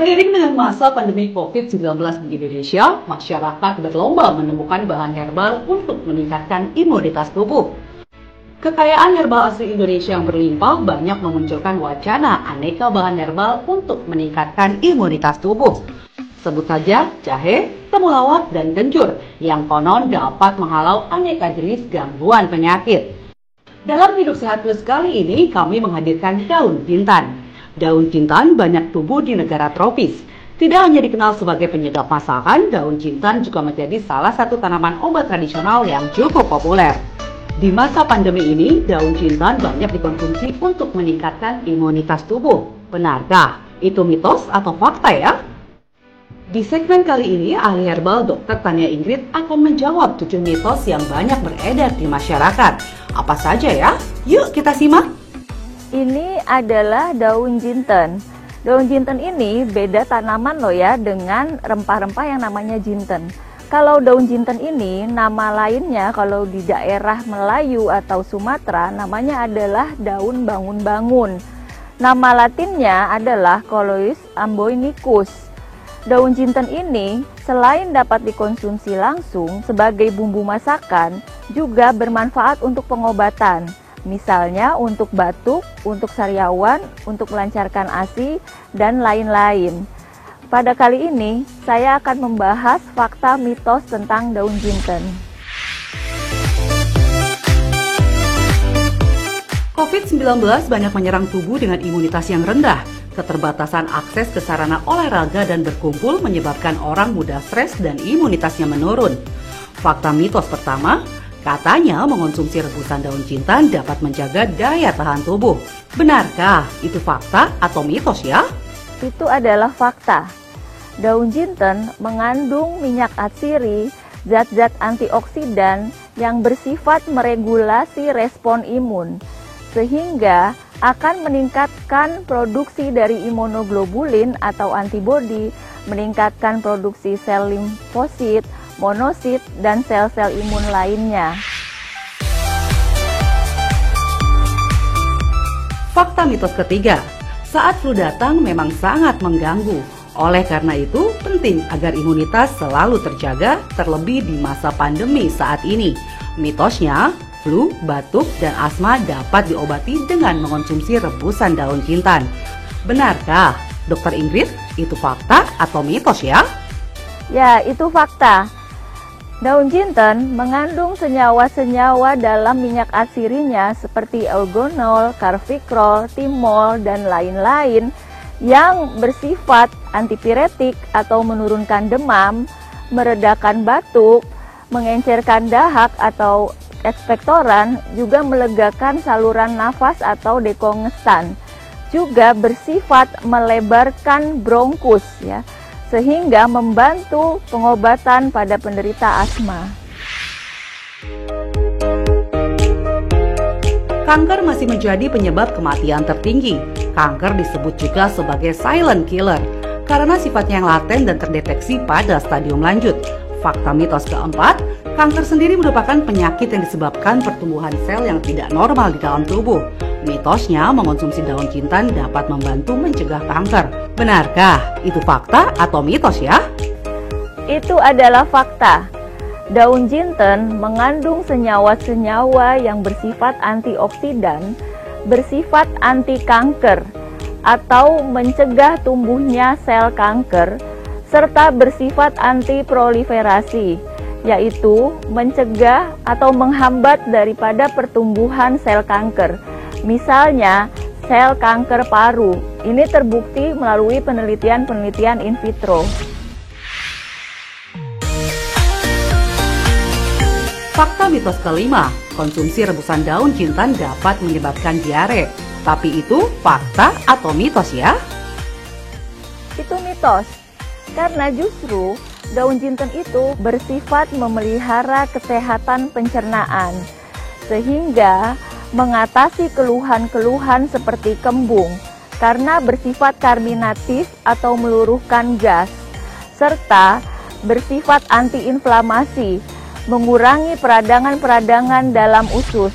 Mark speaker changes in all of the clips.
Speaker 1: Seiring dengan masa pandemi COVID-19 di Indonesia, masyarakat berlomba menemukan bahan herbal untuk meningkatkan imunitas tubuh. Kekayaan herbal asli Indonesia yang berlimpah banyak memunculkan wacana aneka bahan herbal untuk meningkatkan imunitas tubuh. Sebut saja jahe, temulawak, dan kencur yang konon dapat menghalau aneka jenis gangguan penyakit. Dalam Hidup Sehat Plus kali ini kami menghadirkan daun jintan. Daun jintan banyak tumbuh di negara tropis. Tidak hanya dikenal sebagai penyedap masakan, daun jintan juga menjadi salah satu tanaman obat tradisional yang cukup populer. Di masa pandemi ini, daun jintan banyak dikonsumsi untuk meningkatkan imunitas tubuh. Benarkah itu mitos atau fakta ya? Di segmen kali ini, ahli herbal Dr. Tania Ingrid akan menjawab 7 mitos yang banyak beredar di masyarakat. Apa saja ya? Yuk kita simak!
Speaker 2: Ini adalah daun jinten. Daun jinten ini beda tanaman loh ya dengan rempah-rempah yang namanya jinten. Kalau daun jinten ini nama lainnya kalau di daerah Melayu atau Sumatera namanya adalah daun bangun-bangun. Nama latinnya adalah Coloeus amboinicus. Daun jinten ini selain dapat dikonsumsi langsung sebagai bumbu masakan juga bermanfaat untuk pengobatan. Misalnya untuk batuk, untuk sariawan, untuk melancarkan ASI, dan lain-lain. Pada kali ini, saya akan membahas fakta mitos tentang daun jinten.
Speaker 1: COVID-19 banyak menyerang tubuh dengan imunitas yang rendah. Keterbatasan akses ke sarana olahraga dan berkumpul menyebabkan orang mudah stres dan imunitasnya menurun. Fakta mitos pertama, katanya mengonsumsi rebusan daun jintan dapat menjaga daya tahan tubuh. Benarkah itu fakta atau mitos ya?
Speaker 2: Itu adalah fakta. Daun jinten mengandung minyak atsiri, zat-zat antioksidan yang bersifat meregulasi respon imun, sehingga akan meningkatkan produksi dari imunoglobulin atau antibodi, meningkatkan produksi sel limfosit, monosit, dan sel-sel imun lainnya.
Speaker 1: Fakta mitos ketiga, saat flu datang memang sangat mengganggu. Oleh karena itu, penting agar imunitas selalu terjaga, terlebih di masa pandemi saat ini. Mitosnya, flu, batuk, dan asma dapat diobati dengan mengonsumsi rebusan daun jintan. Benarkah, Dr. Ingrid, itu fakta atau mitos ya?
Speaker 2: Ya, itu fakta. Daun jinten mengandung senyawa-senyawa dalam minyak atsirinya seperti eugenol, carfentanil, thymol, dan lain-lain yang bersifat antipiretik atau menurunkan demam, meredakan batuk, mengencerkan dahak atau ekspektoran, juga melegakan saluran nafas atau dekongestan. Juga bersifat melebarkan bronkus ya, sehingga membantu pengobatan pada penderita asma.
Speaker 1: Kanker masih menjadi penyebab kematian tertinggi. Kanker disebut juga sebagai silent killer karena sifatnya yang laten dan terdeteksi pada stadium lanjut. Fakta mitos keempat, kanker sendiri merupakan penyakit yang disebabkan pertumbuhan sel yang tidak normal di dalam tubuh. Mitosnya mengonsumsi daun jintan dapat membantu mencegah kanker. Benarkah itu fakta atau mitos ya?
Speaker 2: Itu adalah fakta. Daun jinten mengandung senyawa-senyawa yang bersifat antioksidan, bersifat anti kanker atau mencegah tumbuhnya sel kanker, serta bersifat anti proliferasi, yaitu mencegah atau menghambat daripada pertumbuhan sel kanker. Misalnya, sel kanker paru. Ini terbukti melalui penelitian-penelitian in vitro.
Speaker 1: Fakta mitos kelima, konsumsi rebusan daun jintan dapat menyebabkan diare. Tapi itu fakta atau mitos ya?
Speaker 2: Itu mitos, karena justru daun jinten itu bersifat memelihara kesehatan pencernaan, sehingga mengatasi keluhan-keluhan seperti kembung karena bersifat karminatif atau meluruhkan gas, serta bersifat antiinflamasi, mengurangi peradangan-peradangan dalam usus.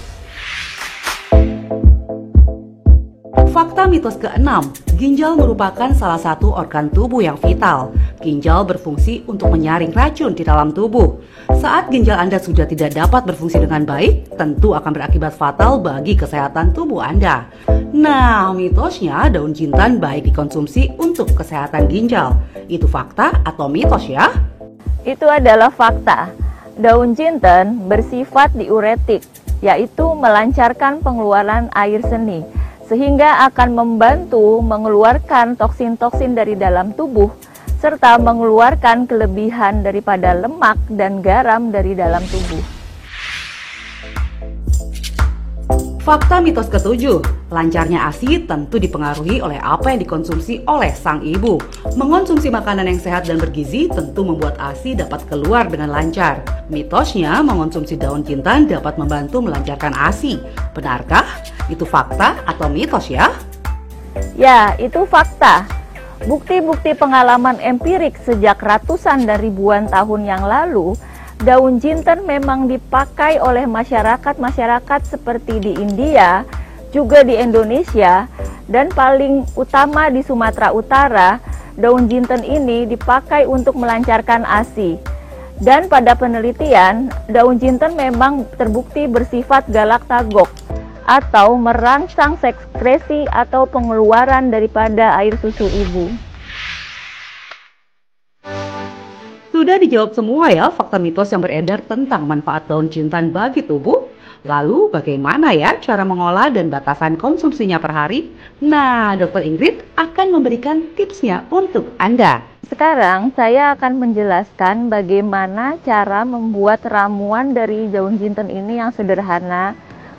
Speaker 1: Fakta mitos keenam, ginjal merupakan salah satu organ tubuh yang vital. Ginjal berfungsi untuk menyaring racun di dalam tubuh. Saat ginjal Anda sudah tidak dapat berfungsi dengan baik, tentu akan berakibat fatal bagi kesehatan tubuh Anda. Nah, mitosnya daun jintan baik dikonsumsi untuk kesehatan ginjal. Itu fakta atau mitos ya?
Speaker 2: Itu adalah fakta. Daun jinten bersifat diuretik, yaitu melancarkan pengeluaran air seni, sehingga akan membantu mengeluarkan toksin-toksin dari dalam tubuh, serta mengeluarkan kelebihan daripada lemak dan garam dari dalam tubuh.
Speaker 1: Fakta mitos ketujuh, lancarnya ASI tentu dipengaruhi oleh apa yang dikonsumsi oleh sang ibu. Mengonsumsi makanan yang sehat dan bergizi tentu membuat ASI dapat keluar dengan lancar. Mitosnya, mengonsumsi daun jintan dapat membantu melancarkan ASI. Benarkah? Itu fakta atau mitos ya?
Speaker 2: Ya, itu fakta. Bukti-bukti pengalaman empirik sejak ratusan dan ribuan tahun yang lalu, daun jinten memang dipakai oleh masyarakat-masyarakat seperti di India, juga di Indonesia, dan paling utama di Sumatera Utara. Daun jinten ini dipakai untuk melancarkan ASI. Dan pada penelitian, daun jinten memang terbukti bersifat galaktagok atau merangsang sekresi atau pengeluaran daripada air susu ibu.
Speaker 1: Sudah dijawab semua ya fakta mitos yang beredar tentang manfaat daun jintan bagi tubuh? Lalu bagaimana ya cara mengolah dan batasan konsumsinya per hari? Nah, Dr. Ingrid akan memberikan tipsnya untuk Anda.
Speaker 2: Sekarang saya akan menjelaskan bagaimana cara membuat ramuan dari daun jinten ini yang sederhana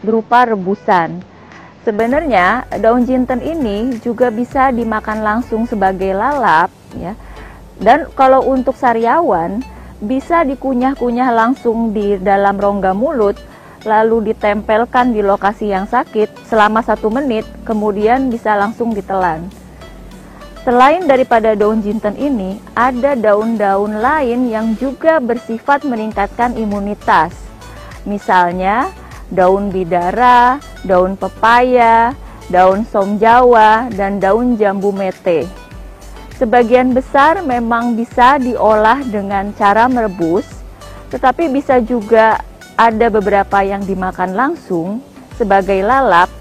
Speaker 2: berupa rebusan. Sebenarnya daun jinten ini juga bisa dimakan langsung sebagai lalap ya. Dan kalau untuk sariawan bisa dikunyah-kunyah langsung di dalam rongga mulut, lalu ditempelkan di lokasi yang sakit selama 1 menit, kemudian bisa langsung ditelan. Selain daripada daun jinten ini, ada daun-daun lain yang juga bersifat meningkatkan imunitas. Misalnya daun bidara, daun pepaya, daun som jawa, dan daun jambu mete. Sebagian besar memang bisa diolah dengan cara merebus, tetapi bisa juga ada beberapa yang dimakan langsung sebagai lalap.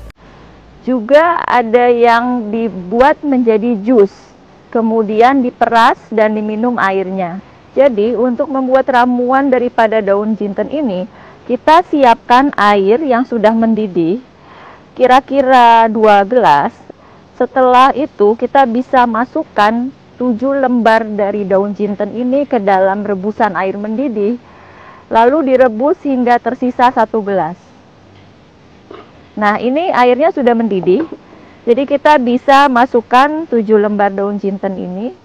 Speaker 2: Juga ada yang dibuat menjadi jus, kemudian diperas dan diminum airnya. Jadi untuk membuat ramuan daripada daun jinten ini, kita siapkan air yang sudah mendidih, kira-kira 2 gelas. Setelah itu kita bisa masukkan 7 lembar dari daun jinten ini ke dalam rebusan air mendidih, lalu direbus hingga tersisa 1 gelas. Nah, ini airnya sudah mendidih, jadi kita bisa masukkan 7 lembar daun jinten ini.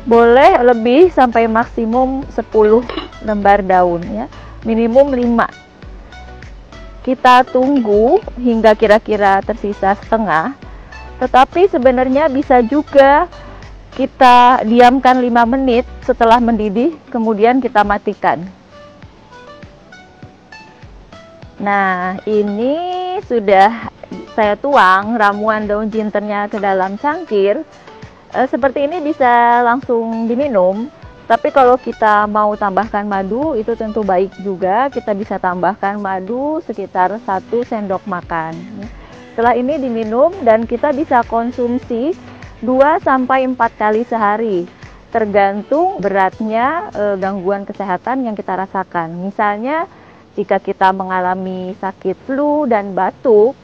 Speaker 2: Boleh lebih sampai maksimum 10 lembar daun ya, minimum 5. Kita tunggu hingga kira-kira tersisa setengah, tetapi sebenarnya bisa juga kita diamkan 5 menit setelah mendidih, kemudian kita matikan. Nah, ini sudah saya tuang ramuan daun jintennya ke dalam cangkir. Seperti ini bisa langsung diminum. Tapi kalau kita mau tambahkan madu, itu tentu baik juga. Kita bisa tambahkan madu sekitar 1 sendok makan. Setelah ini diminum dan kita bisa konsumsi 2-4 kali sehari. Tergantung beratnya gangguan kesehatan yang kita rasakan. Misalnya, jika kita mengalami sakit flu dan batuk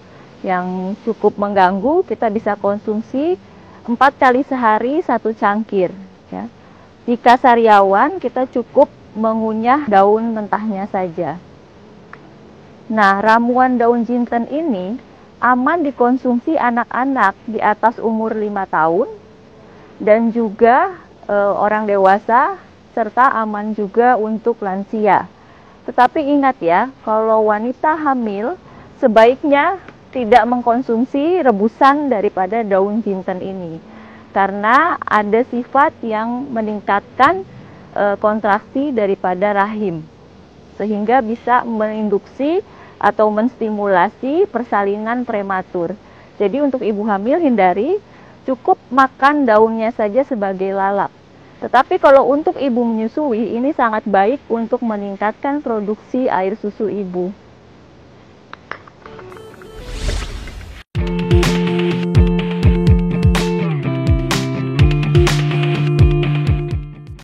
Speaker 2: yang cukup mengganggu, kita bisa konsumsi 4 kali sehari 1 cangkir. Ya. Jika sariawan, kita cukup mengunyah daun mentahnya saja. Nah, ramuan daun jinten ini aman dikonsumsi anak-anak di atas umur 5 tahun dan juga orang dewasa, serta aman juga untuk lansia. Tetapi ingat ya, kalau wanita hamil sebaiknya tidak mengkonsumsi rebusan daripada daun jinten ini, karena ada sifat yang meningkatkan kontraksi daripada rahim, sehingga bisa menginduksi atau menstimulasi persalinan prematur. Jadi untuk ibu hamil hindari, cukup makan daunnya saja sebagai lalap. Tetapi kalau untuk ibu menyusui, ini sangat baik untuk meningkatkan produksi air susu ibu.